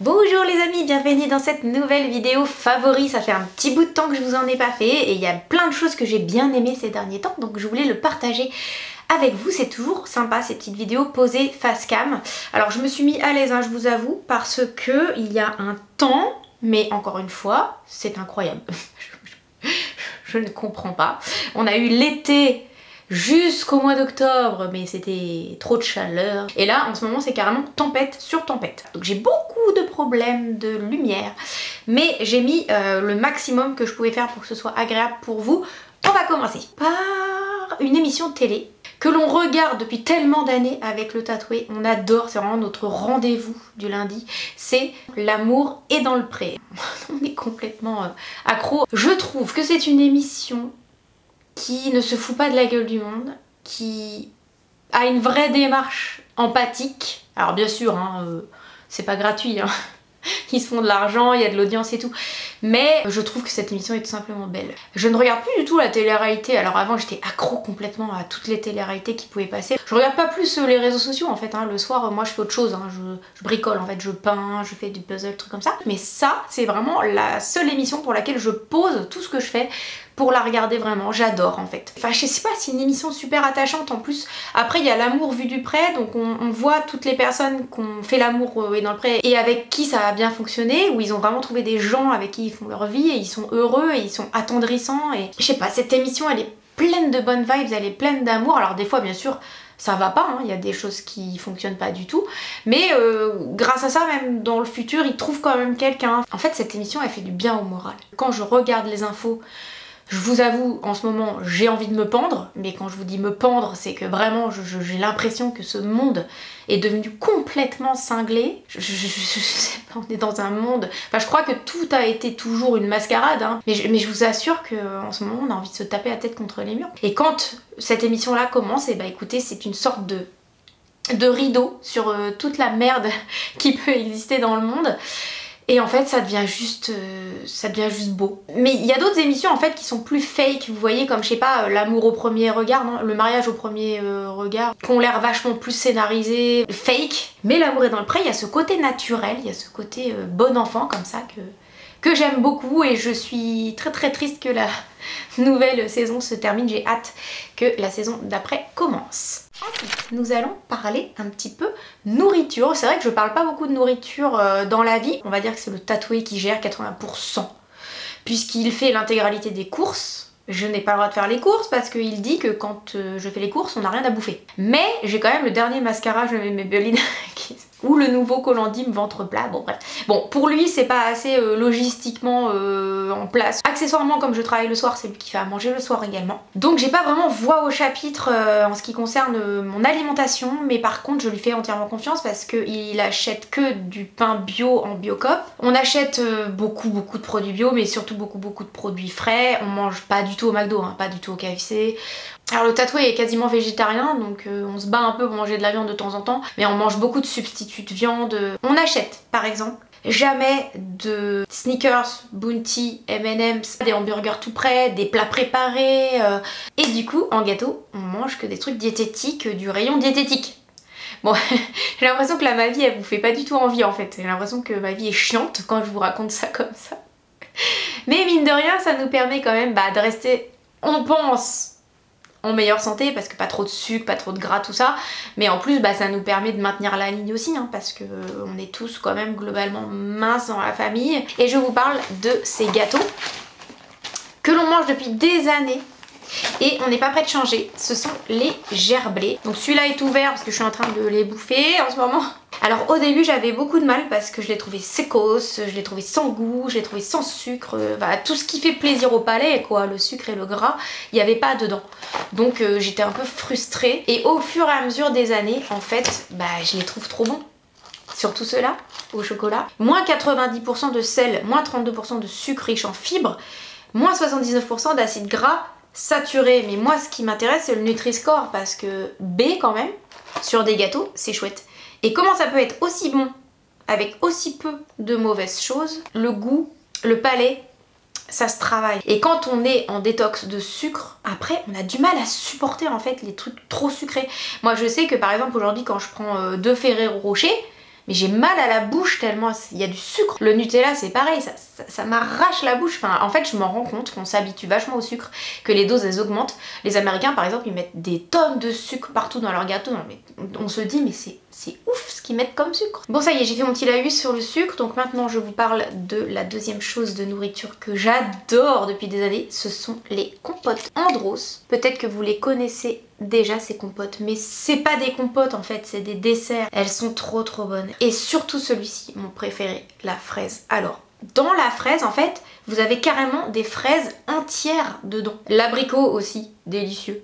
Bonjour les amis, bienvenue dans cette nouvelle vidéo favori. Ça fait un petit bout de temps que je vous en ai pas fait et il y a plein de choses que j'ai bien aimées ces derniers temps, donc je voulais le partager avec vous. C'est toujours sympa ces petites vidéos posées face cam. Alors je me suis mis à l'aise, hein, je vous avoue, parce que il y a un temps, mais encore une fois, c'est incroyable. Je ne comprends pas. On a eu l'été jusqu'au mois d'octobre, mais c'était trop de chaleur. Et là, en ce moment, c'est carrément tempête sur tempête. Donc j'ai beaucoup de problèmes de lumière, mais j'ai mis le maximum que je pouvais faire pour que ce soit agréable pour vous. On va commencer par une émission de télé que l'on regarde depuis tellement d'années avec le tatoué. On adore, c'est vraiment notre rendez-vous du lundi. C'est L'amour est dans le pré. On est complètement accro. Je trouve que c'est une émission qui ne se fout pas de la gueule du monde, qui a une vraie démarche empathique. Alors bien sûr, hein, c'est pas gratuit, hein. Ils se font de l'argent, il y a de l'audience et tout. Mais je trouve que cette émission est tout simplement belle. Je ne regarde plus du tout la télé-réalité. Alors avant j'étais accro complètement à toutes les télé-réalités qui pouvaient passer. Je regarde pas plus les réseaux sociaux en fait, hein. Le soir moi je fais autre chose, hein. Je bricole en fait, je peins, je fais du puzzle, trucs comme ça. Mais ça c'est vraiment la seule émission pour laquelle je pose tout ce que je fais pour la regarder vraiment, j'adore en fait. Enfin je sais pas, c'est une émission super attachante en plus. Après il y a l'amour vu du près, donc on voit toutes les personnes qui ont fait l'amour et dans le pré et avec qui ça a bien fonctionné, où ils ont vraiment trouvé des gens avec qui ils font leur vie et ils sont heureux et ils sont attendrissants et je sais pas, cette émission elle est pleine de bonnes vibes, elle est pleine d'amour. Alors des fois bien sûr ça va pas, hein. Il y a des choses qui fonctionnent pas du tout, mais grâce à ça même dans le futur ils trouvent quand même quelqu'un. En fait cette émission elle fait du bien au moral. Quand je regarde les infos, je vous avoue, en ce moment, j'ai envie de me pendre, mais quand je vous dis me pendre, c'est que vraiment, j'ai l'impression que ce monde est devenu complètement cinglé. Je sais pas, on est dans un monde... Enfin, je crois que tout a été toujours une mascarade, hein. Mais je vous assure qu'en ce moment, on a envie de se taper la tête contre les murs. Et quand cette émission-là commence, et bah écoutez, c'est une sorte de rideau sur toute la merde qui peut exister dans le monde. Et en fait ça devient juste beau. Mais il y a d'autres émissions en fait qui sont plus fake, vous voyez, comme je sais pas, l'amour au premier regard, non, le mariage au premier regard, qui ont l'air vachement plus scénarisés, fake. Mais l'amour est dans le pré, il y a ce côté naturel, il y a ce côté bon enfant comme ça que j'aime beaucoup et je suis très très triste que la nouvelle saison se termine. J'ai hâte que la saison d'après commence. Ensuite, nous allons parler un petit peu nourriture. C'est vrai que je parle pas beaucoup de nourriture dans la vie. On va dire que c'est le tatoué qui gère 80%. Puisqu'il fait l'intégralité des courses. Je n'ai pas le droit de faire les courses parce qu'il dit que quand je fais les courses, on n'a rien à bouffer. Mais j'ai quand même le dernier mascara, je mets Maybelline, ou le nouveau Colandim ventre plat, bon bref. Bon, pour lui c'est pas assez logistiquement en place. Accessoirement, comme je travaille le soir, c'est lui qui fait à manger le soir également. Donc j'ai pas vraiment voix au chapitre en ce qui concerne mon alimentation, mais par contre je lui fais entièrement confiance parce qu'il achète que du pain bio en Biocoop. On achète beaucoup de produits bio, mais surtout beaucoup de produits frais. On mange pas du tout au McDo, hein, pas du tout au KFC. Alors le tatoué est quasiment végétarien, donc on se bat un peu pour manger de la viande de temps en temps, mais on mange beaucoup de substituts de viande. On achète par exemple jamais de Snickers, Bounty, M&M's, des hamburgers tout prêts, des plats préparés, et du coup en gâteau on mange que des trucs diététiques du rayon diététique. Bon, j'ai l'impression que là ma vie elle vous fait pas du tout envie en fait, j'ai l'impression que ma vie est chiante quand je vous raconte ça comme ça. Mais mine de rien ça nous permet quand même de rester, on pense, en meilleure santé parce que pas trop de sucre, pas trop de gras, tout ça, mais en plus ça nous permet de maintenir la ligne aussi, hein, parce que on est tous quand même globalement minces dans la famille. Et je vous parle de ces gâteaux que l'on mange depuis des années et on n'est pas prêt de changer. Ce sont les gerblés. Donc celui-là est ouvert parce que je suis en train de les bouffer en ce moment. Alors au début j'avais beaucoup de mal parce que je l'ai trouvé sécos, je l'ai trouvé sans goût, je l'ai trouvé sans sucre, tout ce qui fait plaisir au palais quoi, le sucre et le gras, il n'y avait pas dedans. Donc j'étais un peu frustrée et au fur et à mesure des années en fait je les trouve trop bons. Surtout ceux-là au chocolat. Moins 90% de sel, moins 32% de sucre riche en fibres, moins 79% d'acide gras saturé. Mais moi ce qui m'intéresse c'est le Nutri-Score parce que B quand même sur des gâteaux c'est chouette. Et comment ça peut être aussi bon avec aussi peu de mauvaises choses? Le goût, le palais, ça se travaille. Et quand on est en détox de sucre, après on a du mal à supporter en fait les trucs trop sucrés. Moi je sais que par exemple aujourd'hui quand je prends 2 Ferrero Rocher, mais j'ai mal à la bouche tellement il y a du sucre. Le Nutella c'est pareil, ça m'arrache la bouche. Enfin, en fait je m'en rends compte qu'on s'habitue vachement au sucre, que les doses elles augmentent. Les Américains par exemple ils mettent des tonnes de sucre partout dans leur gâteau. Non, mais on se dit mais c'est ouf ce qu'ils mettent comme sucre. Bon ça y est, j'ai fait mon petit laïus sur le sucre, donc maintenant je vous parle de la deuxième chose de nourriture que j'adore depuis des années, ce sont les compotes Andros. Peut-être que vous les connaissez déjà ces compotes, mais c'est pas des compotes en fait, c'est des desserts. Elles sont trop bonnes. Et surtout celui-ci, mon préféré, la fraise. Alors, dans la fraise en fait, vous avez carrément des fraises entières dedans. L'abricot aussi, délicieux.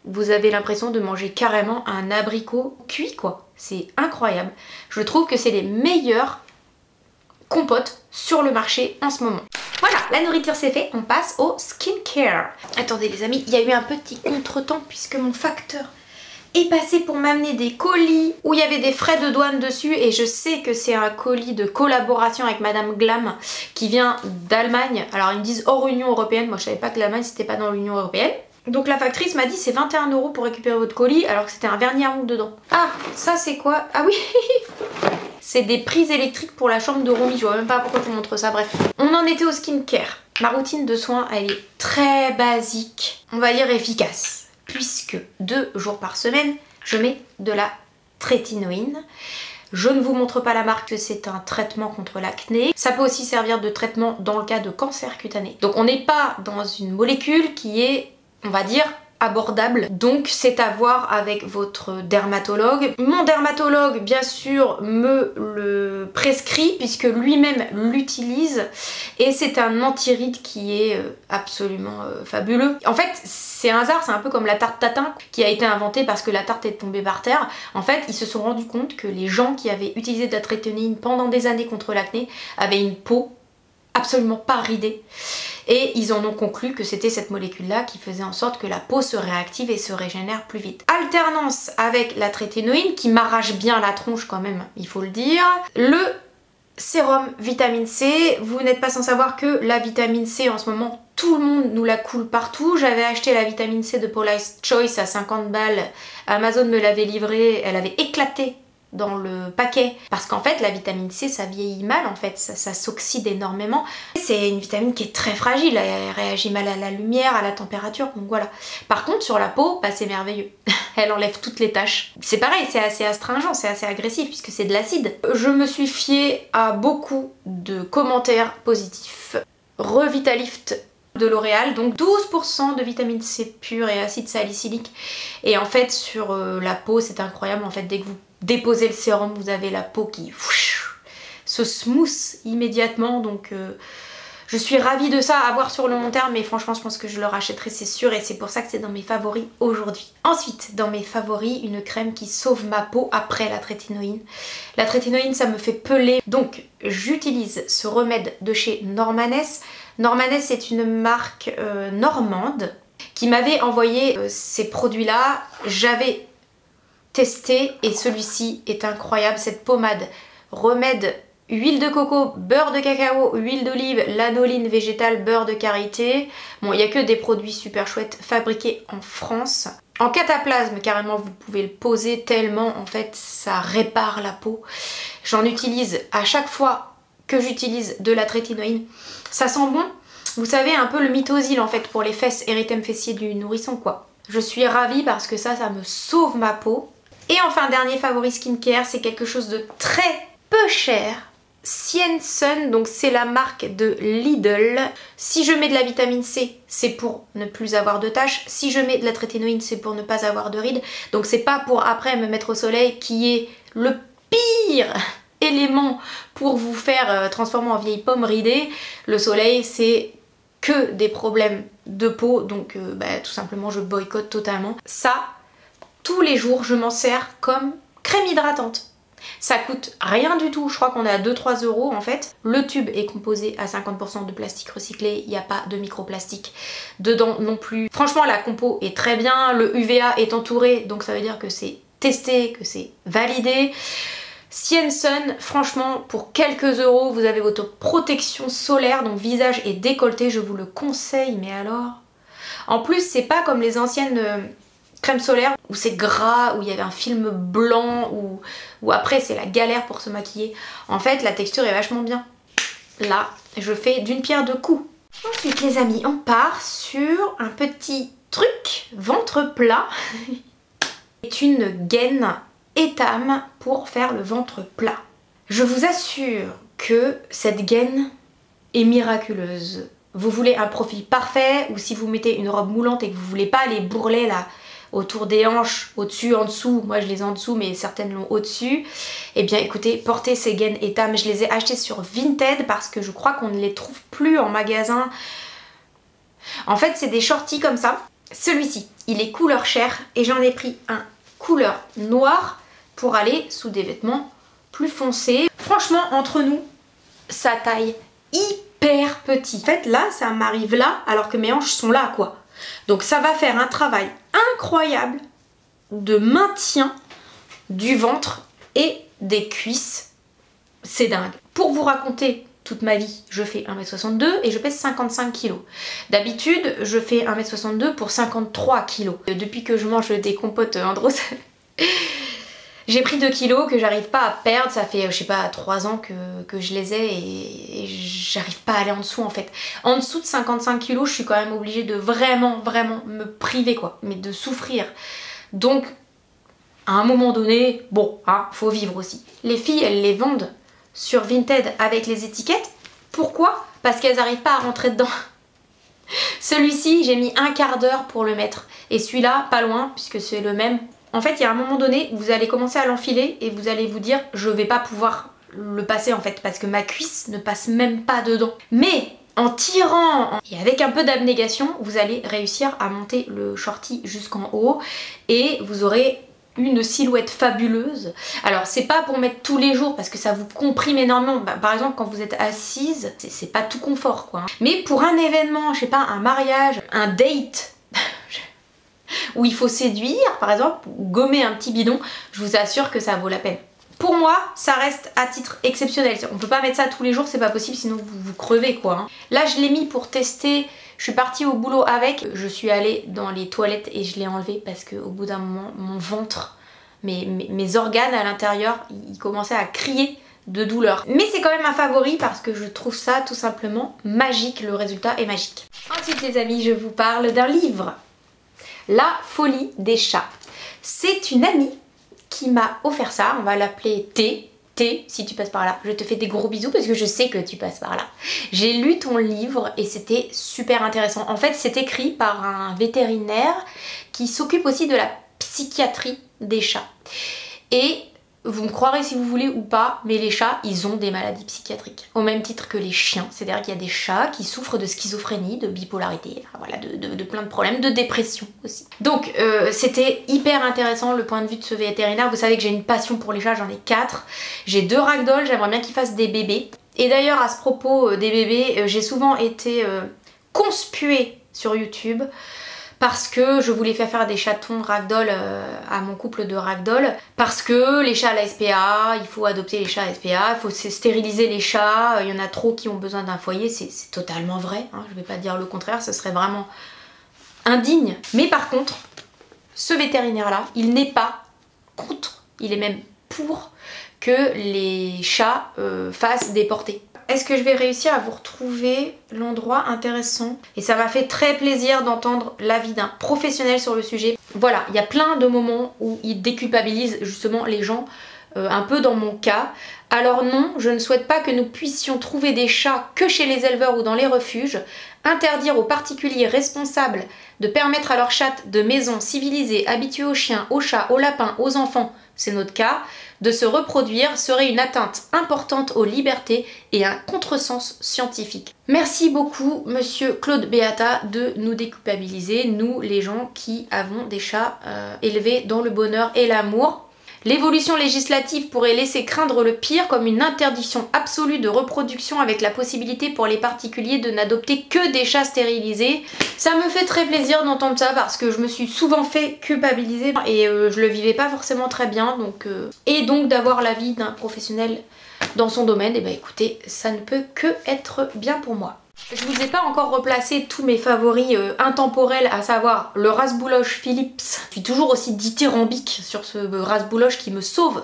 Vous avez l'impression de manger carrément un abricot cuit quoi. C'est incroyable. Je trouve que c'est les meilleures compotes sur le marché en ce moment. Voilà, la nourriture c'est fait, on passe au skincare. Attendez les amis, il y a eu un petit contretemps puisque mon facteur est passé pour m'amener des colis où il y avait des frais de douane dessus et je sais que c'est un colis de collaboration avec Madame Glam qui vient d'Allemagne. Alors ils me disent hors Union Européenne, moi je savais pas que l'Allemagne c'était pas dans l'Union Européenne. Donc la factrice m'a dit c'est 21 € pour récupérer votre colis alors que c'était un vernis à ongles dedans. Ah, ça c'est quoi? Ah oui c'est des prises électriques pour la chambre de Romy, je vois même pas pourquoi je vous montre ça, bref. On en était au skincare. Ma routine de soins, elle est très basique, on va dire efficace, puisque 2 jours par semaine, je mets de la trétinoïne. Je ne vous montre pas la marque, c'est un traitement contre l'acné. Ça peut aussi servir de traitement dans le cas de cancer cutané. Donc on n'est pas dans une molécule qui est, on va dire, abordable, donc c'est à voir avec votre dermatologue. Mon dermatologue bien sûr me le prescrit puisque lui-même l'utilise et c'est un anti-rides qui est absolument fabuleux. En fait c'est un hasard, c'est un peu comme la tarte tatin qui a été inventée parce que la tarte est tombée par terre. En fait ils se sont rendus compte que les gens qui avaient utilisé de la trétinoïne pendant des années contre l'acné avaient une peau absolument pas ridée. Et ils en ont conclu que c'était cette molécule-là qui faisait en sorte que la peau se réactive et se régénère plus vite. Alternance avec la trétinoïne qui m'arrache bien la tronche quand même, il faut le dire. Le sérum vitamine C, vous n'êtes pas sans savoir que la vitamine C en ce moment, tout le monde nous la coule partout. J'avais acheté la vitamine C de Paula's Choice à 50 balles, Amazon me l'avait livrée, elle avait éclaté dans le paquet parce qu'en fait la vitamine C ça vieillit mal en fait, ça s'oxyde énormément. C'est une vitamine qui est très fragile, elle réagit mal à la lumière, à la température, donc voilà. Par contre sur la peau, bah, c'est merveilleux, elle enlève toutes les taches. C'est pareil, c'est assez astringent, c'est assez agressif puisque c'est de l'acide. Je me suis fiée à beaucoup de commentaires positifs. Revitalift de L'Oréal, donc 12% de vitamine C pure et acide salicylique. Et en fait sur la peau c'est incroyable, en fait dès que vous déposez le sérum vous avez la peau qui se smooth immédiatement, donc je suis ravie de ça à voir sur le long terme, mais franchement je pense que je le rachèterai c'est sûr et c'est pour ça que c'est dans mes favoris aujourd'hui. Ensuite dans mes favoris, une crème qui sauve ma peau après la trétinoïne. La trétinoïne ça me fait peler, donc j'utilise ce remède de chez Normanès. Normanès c'est une marque normande qui m'avait envoyé ces produits là, j'avais testé et celui-ci est incroyable. Cette pommade remède huile de coco, beurre de cacao, huile d'olive, lanoline végétale, beurre de karité. Bon, il n'y a que des produits super chouettes fabriqués en France. En cataplasme, carrément, vous pouvez le poser tellement, en fait, ça répare la peau. J'en utilise à chaque fois que j'utilise de la trétinoïne. Ça sent bon. Vous savez, un peu le Mythosil, en fait, pour les fesses, érythème fessier du nourrisson, quoi. Je suis ravie parce que ça me sauve ma peau. Et enfin, dernier favori skincare, c'est quelque chose de très peu cher. Sien Sun, donc c'est la marque de Lidl. Si je mets de la vitamine C, c'est pour ne plus avoir de taches. Si je mets de la trétinoïne, c'est pour ne pas avoir de rides. Donc c'est pas pour après me mettre au soleil qui est le pire élément pour vous faire transformer en vieille pomme ridée. Le soleil, c'est que des problèmes de peau, donc tout simplement je boycotte totalement. Ça, tous les jours, je m'en sers comme crème hydratante. Ça coûte rien du tout, je crois qu'on est à 2-3 € en fait. Le tube est composé à 50% de plastique recyclé, il n'y a pas de microplastique dedans non plus. Franchement la compo est très bien, le UVA est entouré, donc ça veut dire que c'est testé, que c'est validé. Sien Sun, franchement pour quelques euros vous avez votre protection solaire, donc visage et décolleté, je vous le conseille, mais alors... En plus c'est pas comme les anciennes... crème solaire où c'est gras, où il y avait un film blanc, où après c'est la galère pour se maquiller. En fait la texture est vachement bien. Là je fais d'une pierre deux coups. Ensuite les amis, on part sur un petit truc ventre plat. C'est une gaine Etam pour faire le ventre plat. Je vous assure que cette gaine est miraculeuse. Vous voulez un profil parfait, ou si vous mettez une robe moulante et que vous voulez pas les bourrelets là autour des hanches, au-dessus, en dessous, moi je les ai en dessous mais certaines l'ont au-dessus, et bien écoutez, portez ces gaines Etam. Je les ai achetées sur Vinted parce que je crois qu'on ne les trouve plus en magasin. En fait c'est des shorties comme ça. Celui-ci, il est couleur chair et j'en ai pris un couleur noire pour aller sous des vêtements plus foncés. Franchement, entre nous, ça taille hyper petit. En fait, là, ça m'arrive là, alors que mes hanches sont là, quoi. Donc ça va faire un travail incroyable de maintien du ventre et des cuisses. C'est dingue. Pour vous raconter toute ma vie, je fais 1m62 et je pèse 55 kg. D'habitude, je fais 1m62 pour 53 kg. Depuis que je mange des compotes Andros, j'ai pris 2 kilos que j'arrive pas à perdre. Ça fait, je sais pas, 3 ans que je les ai et j'arrive pas à aller en dessous en fait. En dessous de 55 kg, je suis quand même obligée de vraiment me priver quoi, mais de souffrir. Donc, à un moment donné, bon, hein, faut vivre aussi. Les filles, elles les vendent sur Vinted avec les étiquettes. Pourquoi? Parce qu'elles n'arrivent pas à rentrer dedans. Celui-ci, j'ai mis un quart d'heure pour le mettre. Et celui-là, pas loin, puisque c'est le même. En fait, il y a un moment donné, vous allez commencer à l'enfiler et vous allez vous dire, je vais pas pouvoir le passer en fait, parce que ma cuisse ne passe même pas dedans. Mais en tirant et avec un peu d'abnégation, vous allez réussir à monter le shorty jusqu'en haut et vous aurez une silhouette fabuleuse. Alors c'est pas pour mettre tous les jours parce que ça vous comprime énormément. Bah, par exemple quand vous êtes assise, c'est pas tout confort quoi. Mais pour un événement, je sais pas, un mariage, un date où il faut séduire par exemple, ou gommer un petit bidon, je vous assure que ça vaut la peine. Pour moi, ça reste à titre exceptionnel. On peut pas mettre ça tous les jours, c'est pas possible, sinon vous crevez quoi. Hein. Là je l'ai mis pour tester. Je suis partie au boulot avec, je suis allée dans les toilettes et je l'ai enlevé parce qu'au bout d'un moment, mon ventre, mes organes à l'intérieur, ils commençaient à crier de douleur. Mais c'est quand même un favori parce que je trouve ça tout simplement magique, le résultat est magique. Ensuite les amis, je vous parle d'un livre. La folie des chats. C'est une amie qui m'a offert ça, on va l'appeler T. T, si tu passes par là, je te fais des gros bisous parce que je sais que tu passes par là. J'ai lu ton livre et c'était super intéressant. En fait, c'est écrit par un vétérinaire qui s'occupe aussi de la psychiatrie des chats. Et vous me croirez si vous voulez ou pas, mais les chats, ils ont des maladies psychiatriques. Au même titre que les chiens. C'est-à-dire qu'il y a des chats qui souffrent de schizophrénie, de bipolarité, voilà, de plein de problèmes, de dépression aussi. Donc, c'était hyper intéressant le point de vue de ce vétérinaire. Vous savez que j'ai une passion pour les chats, j'en ai 4. J'ai 2 ragdoll, j'aimerais bien qu'ils fassent des bébés. Et d'ailleurs, à ce propos des bébés, j'ai souvent été conspuée sur YouTube parce que je voulais faire des chatons ragdoll à mon couple de ragdoll, parce que les chats à la SPA, il faut adopter les chats à la SPA, il faut stériliser les chats, il y en a trop qui ont besoin d'un foyer, c'est totalement vrai, hein, je vais pas dire le contraire, ce serait vraiment indigne. Mais par contre, ce vétérinaire là, il n'est pas contre, il est même pour que les chats fassent des portées. Est-ce que je vais réussir à vous retrouver l'endroit intéressant? Et ça m'a fait très plaisir d'entendre l'avis d'un professionnel sur le sujet. Voilà, il y a plein de moments où il déculpabilise justement les gens, un peu dans mon cas. Alors non, je ne souhaite pas que nous puissions trouver des chats que chez les éleveurs ou dans les refuges. Interdire aux particuliers responsables de permettre à leurs chattes de maison civilisées, habituées aux chiens, aux chats, aux lapins, aux enfants, c'est notre cas, de se reproduire serait une atteinte importante aux libertés et un contresens scientifique. Merci beaucoup monsieur Claude Beata de nous déculpabiliser, nous les gens qui avons des chats élevés dans le bonheur et l'amour. L'évolution législative pourrait laisser craindre le pire, comme une interdiction absolue de reproduction avec la possibilité pour les particuliers de n'adopter que des chats stérilisés. Ça me fait très plaisir d'entendre ça parce que je me suis souvent fait culpabiliser et je le vivais pas forcément très bien. Et donc d'avoir l'avis d'un professionnel dans son domaine, et bah écoutez, ça ne peut que être bien pour moi. Je vous ai pas encore replacé tous mes favoris intemporels, à savoir le ras-bouloche Philips. Je suis toujours aussi dithyrambique sur ce ras-bouloche qui me sauve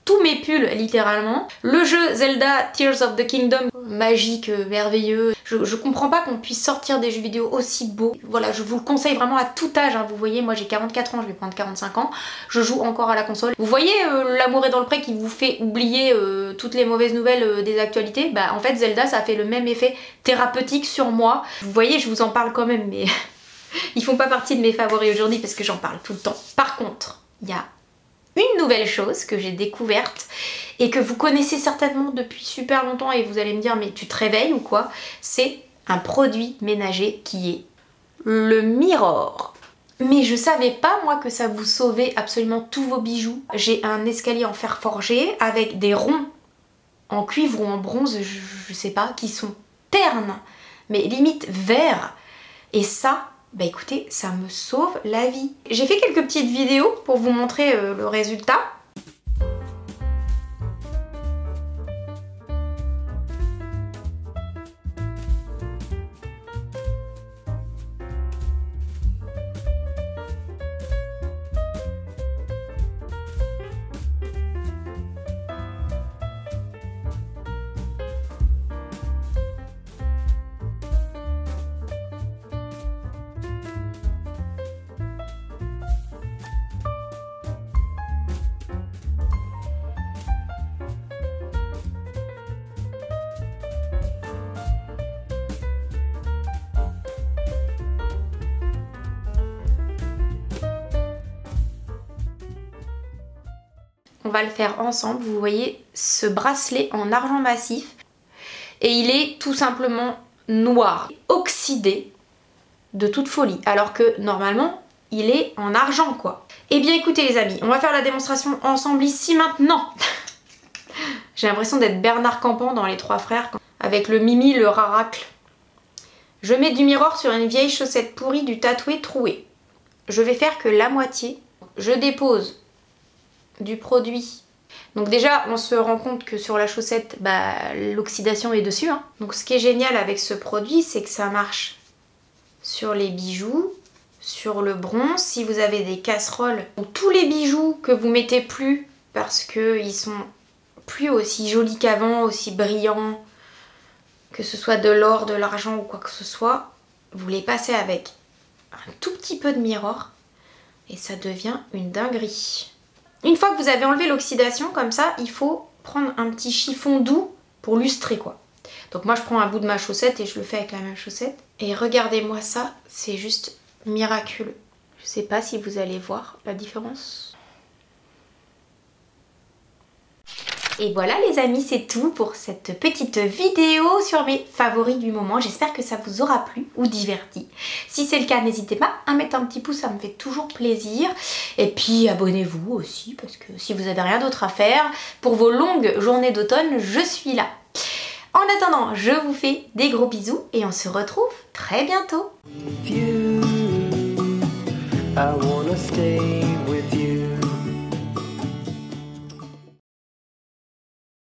tous mes pulls littéralement. Le jeu Zelda Tears of the Kingdom, magique, merveilleux. Je comprends pas qu'on puisse sortir des jeux vidéo aussi beaux. Voilà, je vous le conseille vraiment à tout âge, hein. Vous voyez, moi j'ai 44 ans, je vais prendre 45 ans. Je joue encore à la console. Vous voyez L'amour est dans le pré qui vous fait oublier toutes les mauvaises nouvelles des actualités. Bah en fait Zelda ça fait le même effet thérapeutique sur moi. Vous voyez, je vous en parle quand même, mais ils font pas partie de mes favoris aujourd'hui parce que j'en parle tout le temps. Par contre, il y a une nouvelle chose que j'ai découverte et que vous connaissez certainement depuis super longtemps et vous allez me dire mais tu te réveilles ou quoi? C'est un produit ménager qui est le Mirror. Mais je savais pas moi que ça vous sauvait absolument tous vos bijoux. J'ai un escalier en fer forgé avec des ronds en cuivre ou en bronze, je sais pas, qui sont ternes, mais limite verts. Et ça, bah écoutez, ça me sauve la vie. J'ai fait quelques petites vidéos pour vous montrer le résultat. On va le faire ensemble. Vous voyez ce bracelet en argent massif et il est tout simplement noir, oxydé de toute folie, alors que normalement il est en argent quoi. Eh bien écoutez les amis, on va faire la démonstration ensemble ici maintenant. J'ai l'impression d'être Bernard Campan dans Les Trois Frères avec le Mimi, le Raracle. Je mets du Mirror sur une vieille chaussette pourrie du tatoué troué. Je vais faire que la moitié. Je dépose du produit. Donc déjà on se rend compte que sur la chaussette bah, l'oxydation est dessus hein. Donc ce qui est génial avec ce produit c'est que ça marche sur les bijoux, sur le bronze, si vous avez des casseroles ou tous les bijoux que vous mettez plus parce qu'ils sont plus aussi jolis qu'avant, aussi brillants, que ce soit de l'or, de l'argent ou quoi que ce soit, vous les passez avec un tout petit peu de Mirror et ça devient une dinguerie. Une fois que vous avez enlevé l'oxydation comme ça, il faut prendre un petit chiffon doux pour lustrer quoi. Donc moi je prends un bout de ma chaussette et je le fais avec la même chaussette. Et regardez-moi ça, c'est juste miraculeux. Je sais pas si vous allez voir la différence. Et voilà les amis, c'est tout pour cette petite vidéo sur mes favoris du moment. J'espère que ça vous aura plu ou diverti. Si c'est le cas, n'hésitez pas à mettre un petit pouce, ça me fait toujours plaisir. Et puis abonnez-vous aussi, parce que si vous n'avez rien d'autre à faire, pour vos longues journées d'automne, je suis là. En attendant, je vous fais des gros bisous et on se retrouve très bientôt.